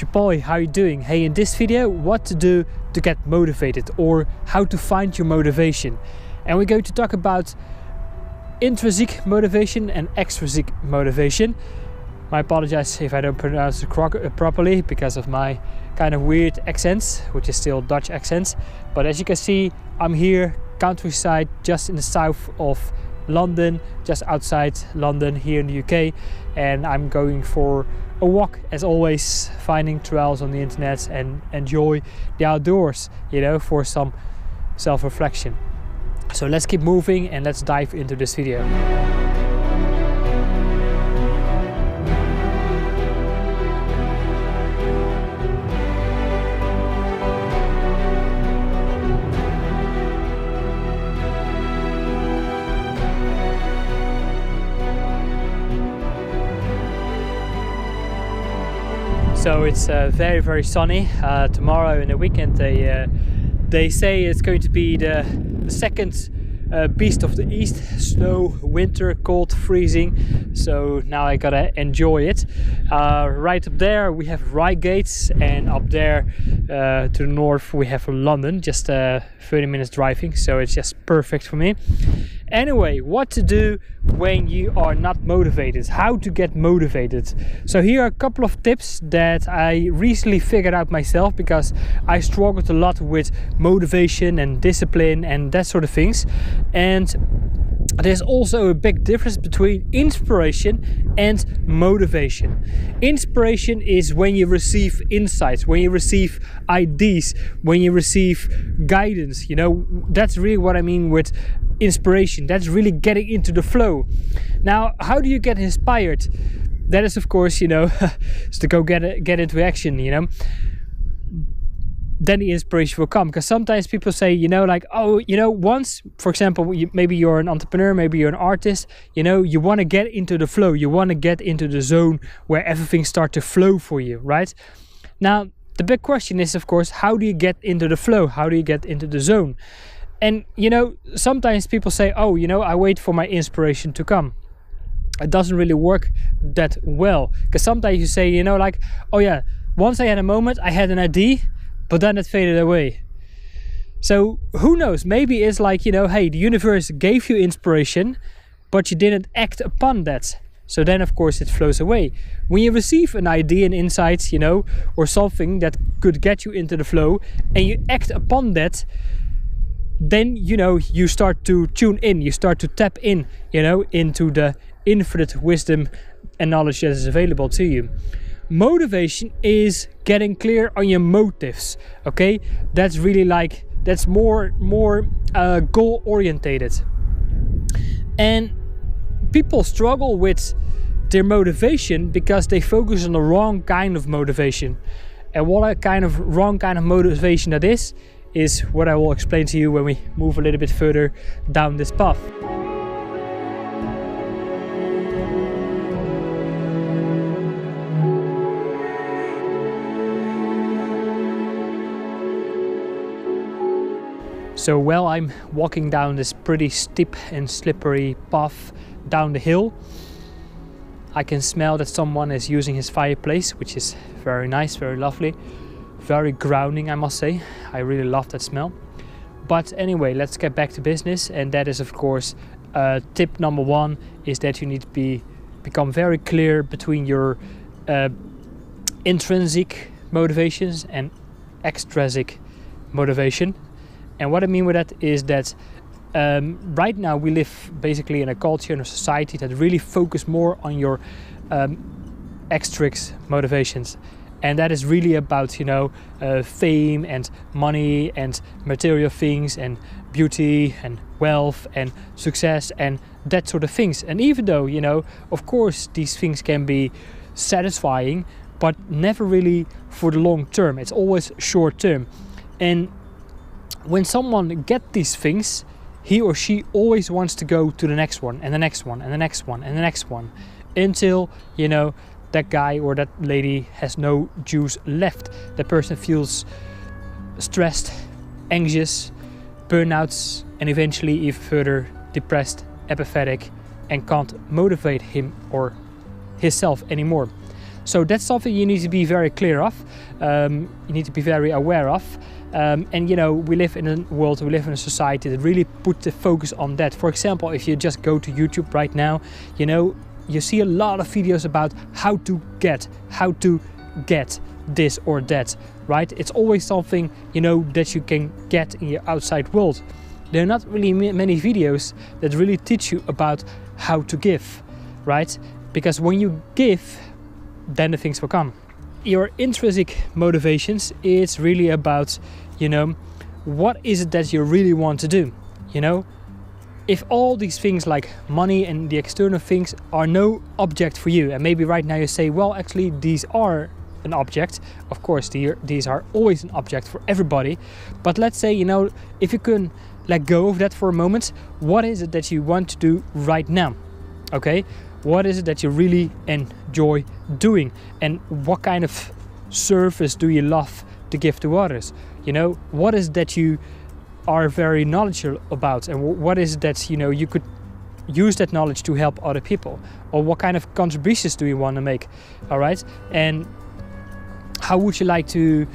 Shapoi, how you doing? Hey, in this video, what to do to get motivated, or how to find your motivation. And we're going to talk about intrinsic motivation and extrinsic motivation. I apologize if I don't pronounce it properly because of my kind of weird accents, which is still Dutch accents. But as you can see, I'm here countryside, just in the south of London, just outside London here in the UK, and I'm going for a walk as always, finding trails on the internet and enjoy the outdoors, you know, for some self-reflection. So let's keep moving and let's dive into this video. So it's very sunny. Tomorrow in the weekend they say it's going to be the second beast of the east. Snow, winter, cold, freezing. So now I gotta enjoy it. Right up there we have Reigate, and up there to the north we have London, just 30 minutes driving, so it's just perfect for me. Anyway, what to do when you are not motivated, how to get motivated. So here are a couple of tips that I recently figured out myself, because I struggled a lot with motivation and discipline and that sort of things. And there's also a big difference between inspiration and motivation. Inspiration is when you receive insights, when you receive ideas, when you receive guidance. You know, that's really what I mean with inspiration. That's really getting into the flow. Now, how do you get inspired? That is, of course, you know, is to go get into action, you know. Then the inspiration will come, because sometimes people say, you know, like, oh, you know, once, for example, maybe you're an entrepreneur, maybe you're an artist, you know, you want to get into the flow, you want to get into the zone where everything starts to flow for you, right? Now, the big question is, of course, how do you get into the flow? How do you get into the zone? And, you know, sometimes people say, oh, you know, I wait for my inspiration to come. It doesn't really work that well, because sometimes you say, you know, like, oh yeah, once I had a moment, I had an idea, but then it faded away. So who knows, maybe it's like, you know, hey, the universe gave you inspiration, but you didn't act upon that. So then, of course, it flows away. When you receive an idea and insight, you know, or something that could get you into the flow, and you act upon that, then, you know, you start to tune in, you start to tap in, you know, into the infinite wisdom and knowledge that is available to you. Motivation is getting clear on your motives, okay? That's really like, that's more goal orientated. And people struggle with their motivation because they focus on the wrong kind of motivation. And what a kind of wrong kind of motivation that is what I will explain to you when we move a little bit further down this path. So while I'm walking down this pretty steep and slippery path down the hill, I can smell that someone is using his fireplace, which is very nice, very lovely, very grounding, I must say. I really love that smell. But anyway, let's get back to business, and that is, of course, tip number one is that you need to become very clear between your intrinsic motivations and extrinsic motivation. And what I mean with that is that right now we live basically in a culture and a society that really focus more on your extrinsic motivations. And that is really about, you know, fame and money and material things and beauty and wealth and success and that sort of things. And even though, you know, of course these things can be satisfying, but never really for the long term. It's always short term. And when someone gets these things, he or she always wants to go to the next one and the next one and the next one and the next one, until, you know, that guy or that lady has no juice left. The person feels stressed, anxious, burnouts, and eventually even further depressed, apathetic, and can't motivate him or himself anymore. So that's something you need to be very clear of. You need to be very aware of. And you know, we live in a world, we live in a society that really put the focus on that. For example, if you just go to YouTube right now, you know, you see a lot of videos about how to get this or that, right? It's always something, you know, that you can get in your outside world. There are not really many videos that really teach you about how to give, right? Because when you give, then the things will come. Your intrinsic motivations is really about, you know, what is it that you really want to do? You know, if all these things like money and the external things are no object for you, and maybe right now you say, well, actually these are an object. Of course, these are always an object for everybody. But let's say, you know, if you can let go of that for a moment, what is it that you want to do right now? Okay, what is it that you really enjoy doing, and what kind of service do you love to give to others? You know, what is that you are very knowledgeable about, and what is that, you know, you could use that knowledge to help other people, or what kind of contributions do you want to make? All right, and how would you like to,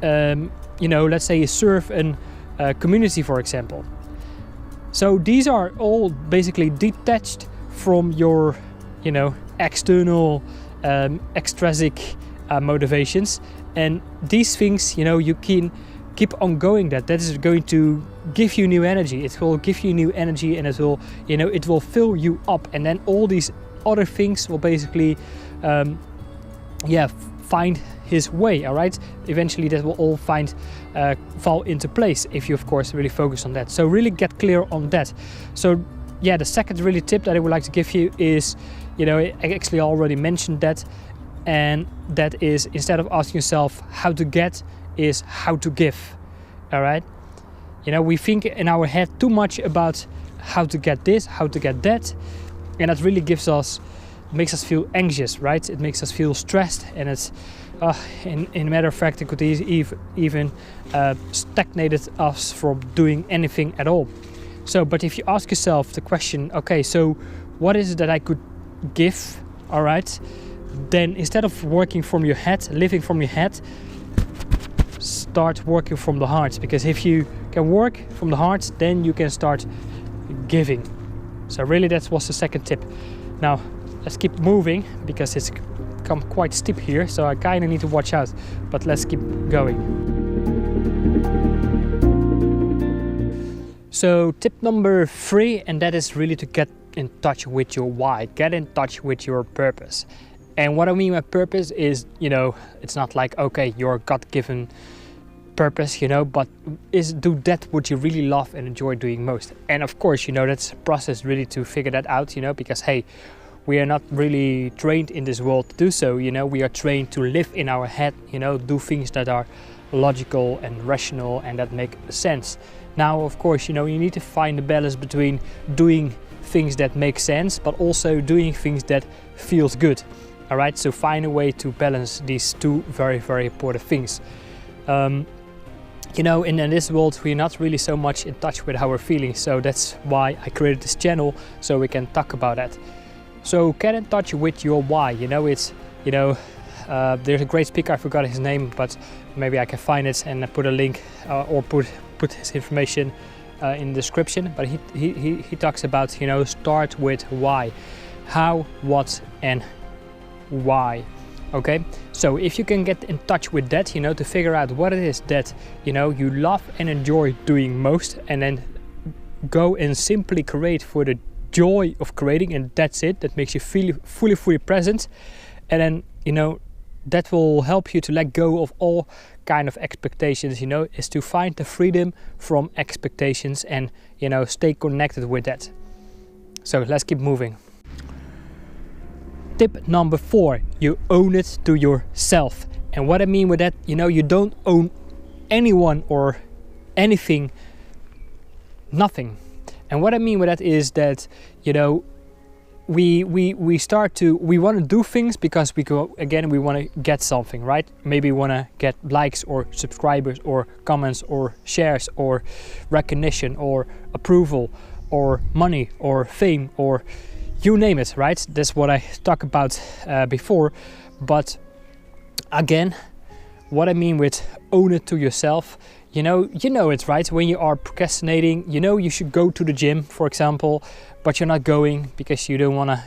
you know, let's say you serve a community, for example. So these are all basically detached from your, you know, external extrinsic motivations, and these things, you know, you can keep on going. That is going to give you new energy. It will give you new energy, and it will, you know, it will fill you up, and then all these other things will basically find his way. All right, eventually that will all fall into place if you of course really focus on that. So really get clear on that. So yeah, the second really tip that I would like to give you is, you know, I actually already mentioned that, and that is, instead of asking yourself how to get, is how to give. All right, you know, we think in our head too much about how to get this, how to get that, and that really makes us feel anxious, right? It makes us feel stressed, and it's in matter of fact, it could even stagnated us from doing anything at all. So, but if you ask yourself the question, okay, so what is it that I could give? All right, then instead of working from your head, living from your head, start working from the heart. Because if you can work from the heart, then you can start giving. So really, that was the second tip. Now let's keep moving, because it's come quite steep here, so I kind of need to watch out, but let's keep going. So tip number 3, and that is really to get in touch with your why, get in touch with your purpose. And what I mean by purpose is, you know, it's not like, okay, your God-given purpose, you know, but do that what you really love and enjoy doing most. And of course, you know, that's a process really to figure that out, you know, because hey, we are not really trained in this world to do so, you know. We are trained to live in our head, you know, do things that are logical and rational and that make sense. Now, of course, you know, you need to find the balance between doing things that make sense, but also doing things that feels good. All right, so find a way to balance these two very, very important things. You know, in this world, we're not really so much in touch with our feelings, so that's why I created this channel, so we can talk about that. So get in touch with your why. You know, it's, you know, there's a great speaker, I forgot his name, but maybe I can find it and put a link or put his information in the description. But he talks about, you know, start with why, how, what, and why. Okay, so if you can get in touch with that, you know, to figure out what it is that, you know, you love and enjoy doing most, and then go and simply create for the joy of creating, and that's it. That makes you feel fully present, and then, you know, that will help you to let go of all kind of expectations, you know, is to find the freedom from expectations and, you know, stay connected with that. So let's keep moving. Tip number 4, you own it to yourself. And what I mean with that, you know, you don't own anyone or anything, nothing. And what I mean with that is that, you know, we want to do things because we want to get something, right? Maybe we want to get likes or subscribers or comments or shares or recognition or approval or money or fame or you name it, right? That's what I talked about before. But again, what I mean with own it to yourself, you know it's right. When you are procrastinating, you should go to the gym, for example, but you're not going because you don't want to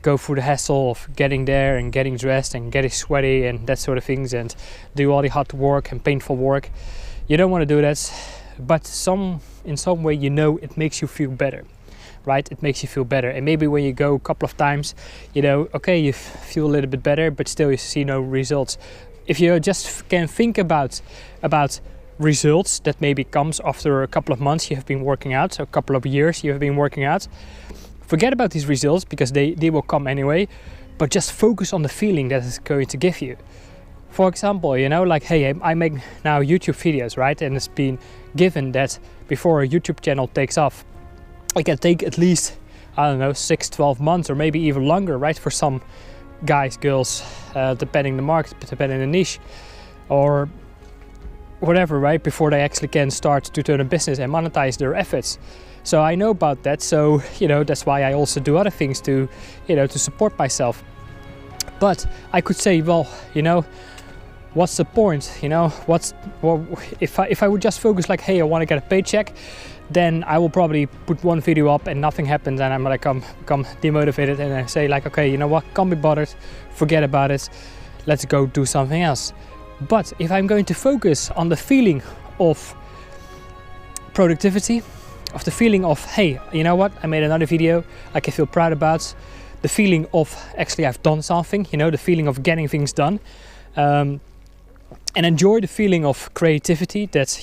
go through the hassle of getting there and getting dressed and getting sweaty and that sort of things and do all the hard work and painful work. You don't want to do that, but in some way it makes you feel better, right? It makes you feel better. And maybe when you go a couple of times, okay, you feel a little bit better, but still you see no results. If you just can think about results that maybe comes after a couple of months you have been working out, so a couple of years you have been working out, forget about these results because they will come anyway, but just focus on the feeling that it's going to give you. For example, like, hey, I make now YouTube videos, right? And it's been given that before a YouTube channel takes off, it can take at least, 6-12 months or maybe even longer, right? For some guys, girls, depending the market, depending the niche or whatever, right? Before they actually can start to turn a business and monetize their efforts. So I know about that. So, that's why I also do other things to support myself. But I could say, well, what's the point? If I would just focus like, hey, I want to get a paycheck, then I will probably put one video up and nothing happens and I'm gonna become demotivated and I say like, okay, you know what, can't be bothered, forget about it, let's go do something else. But if I'm going to focus on the feeling of productivity, of the feeling of, hey, you know what, I made another video I can feel proud about, the feeling of actually I've done something, the feeling of getting things done, and enjoy the feeling of creativity that,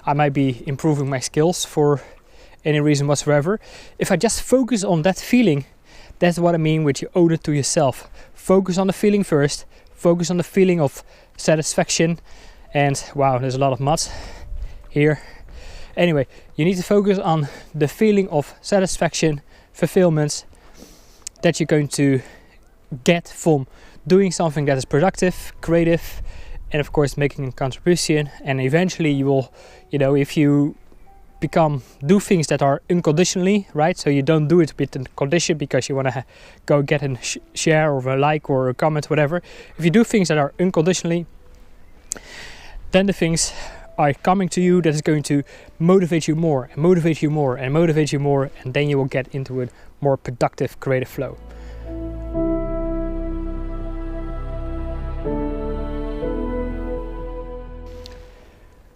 I might be improving my skills for any reason whatsoever. If I just focus on that feeling, that's what I mean with you own it to yourself. Focus on the feeling first, focus on the feeling of satisfaction, and wow, there's a lot of mud here. Anyway, you need to focus on the feeling of satisfaction, fulfillment that you're going to get from doing something that is productive, creative, and of course making a contribution. And eventually you will, if you do things that are unconditionally, right? So you don't do it with a condition because you want to go get a share or a like or a comment, whatever. If you do things that are unconditionally, then the things are coming to you that is going to motivate you more and motivate you more and motivate you more, and then you will get into a more productive creative flow.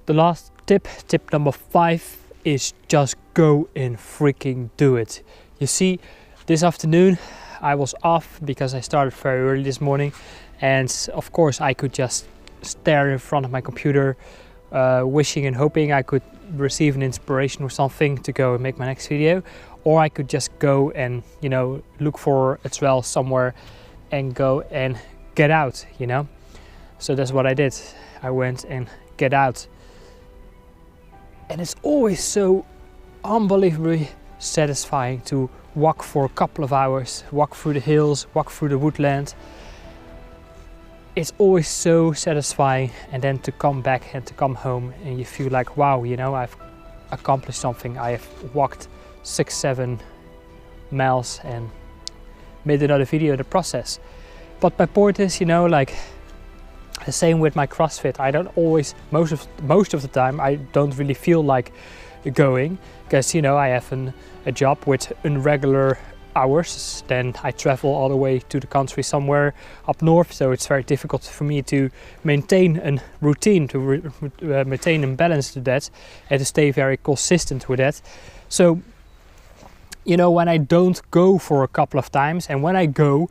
The last tip number 5, is just go and freaking do it. You see, this afternoon I was off because I started very early this morning, and of course I could just stare in front of my computer, wishing and hoping I could receive an inspiration or something to go and make my next video, or I could just go and look for a trail somewhere and go and get out. So that's what I did. I went and get out. And it's always so unbelievably satisfying to walk for a couple of hours, walk through the hills, walk through the woodland. It's always so satisfying, and then to come back and to come home and you feel like, wow, I've accomplished something. I have walked 6-7 miles and made another video in the process. But my point is, like, the same with my CrossFit. I don't always, most of the time, I don't really feel like going because I have a job with irregular hours. Then I travel all the way to the country somewhere up north, so it's very difficult for me to maintain a routine, to maintain a balance to that, and to stay very consistent with that. So when I don't go for a couple of times, and when I go,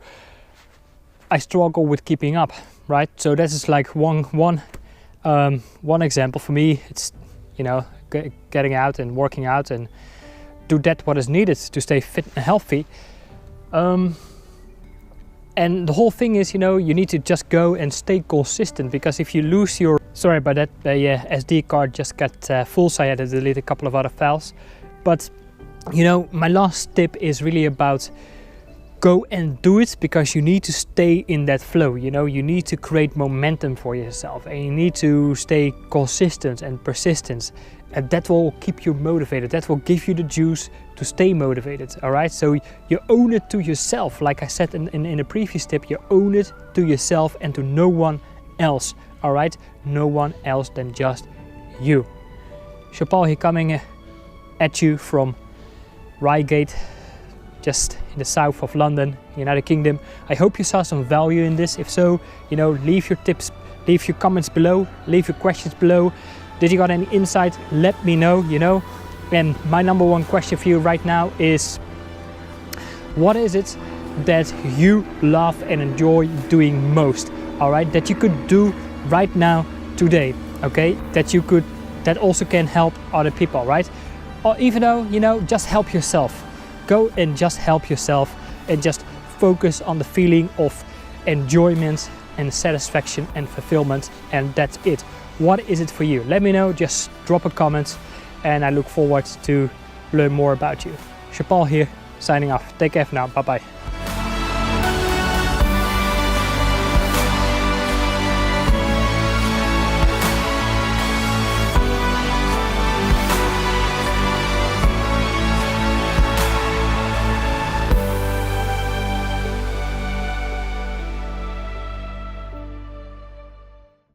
I struggle with keeping up. Right, so this is like one example for me. It's getting out and working out and do that what is needed to stay fit and healthy. And the whole thing is, you need to just go and stay consistent, because if you lose your, sorry about that, the SD card just got full, so I had to delete a couple of other files. But my last tip is really about go and do it, because you need to stay in that flow. You know, you need to create momentum for yourself, and you need to stay consistent and persistent, and that will keep you motivated. That will give you the juice to stay motivated. All right, so you own it to yourself. Like I said in the previous tip, you own it to yourself and to no one else. All right, no one else than just you. Jean-Paul here, coming at you from Reigate, just in the south of London, United Kingdom. I hope you saw some value in this. If so, you know, leave your tips, leave your comments below, leave your questions below. Did you got any insight? Let me know, you know. And my number one question for you right now is, what is it that you love and enjoy doing most? All right, that you could do right now, today, okay? That also can help other people, right? Or even though, you know, just help yourself. Go and just help yourself and just focus on the feeling of enjoyment and satisfaction and fulfillment, and that's it. What is it for you? Let me know, just drop a comment, and I look forward to learn more about you. Jean-Paul here, signing off. Take care for now. Bye bye.